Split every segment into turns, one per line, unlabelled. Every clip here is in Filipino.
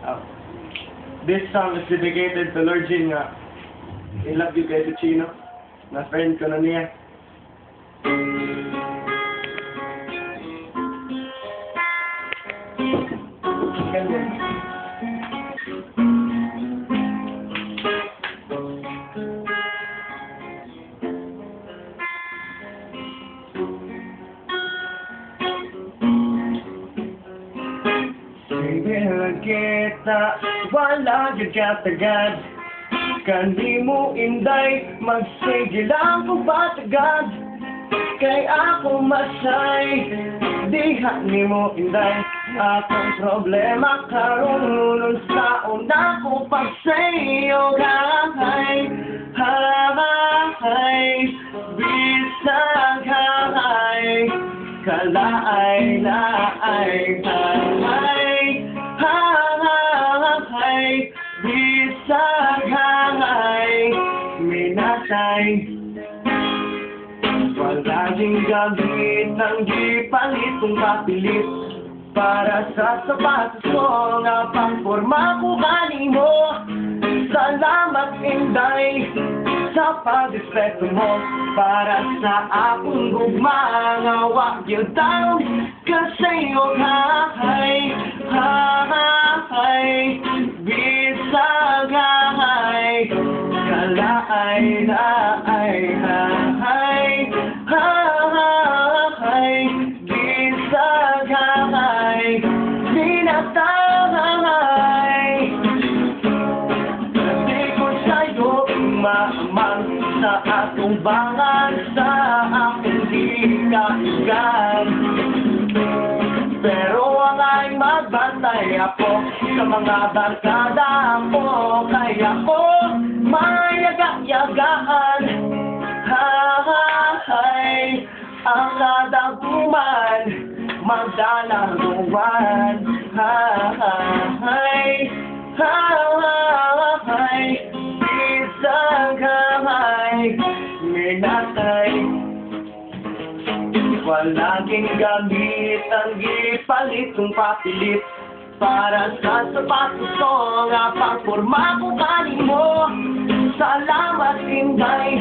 Uh, this song is dedicated to Lord Jin nga. I love you kay Chino. Na friend ko na niya. Kita wala yun katagad Kandi mo inday Magsige lang ko patagad Kay ako masay Diha ni mo inday Akong problema karunun sa una ko pagsayo Hahay, hahay Bisag hahay Kalaay, laay, hahay Hahay, bisag hahay, minatay Palaging gamit ng gipalit kong kapilit Para sa sapatos ko nga pangporma ko kanimo Salamat inday sa pag-respeto mo Para sa akong gugma nga wag you down Kasi yung hahay, hahay Bisag hahay Kalaay, laay, hahay Hahay Bisag hahay Minatay Sabi ko sa'yo Umamang sa atong bangan Sa akong hikaigan Pero ang ay magbantay ako Sa mga barkada mo Kaya ko mayaga-yagaan Hahay Ang kadaguman Magdalaruan Hahay Hahay Isang hahay Minatay Palaging gamit ang gipalit kong papilit Para sa sapatos ko nga pangporma ko kanimo Salamat inday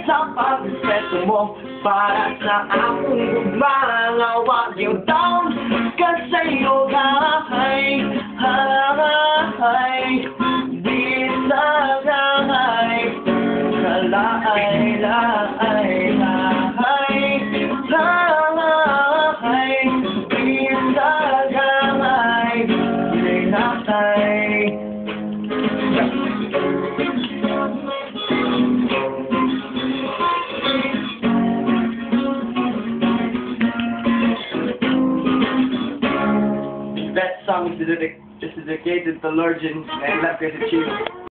sa pag-respeto mo Para sa akong gugma nga wag you down Kasi yung hahay, hahay Bisag hahay Kalaay, laay, hahay Hahay Bisag hahay Minatay That song is dedicated to Lord Jin and I love you, Chino.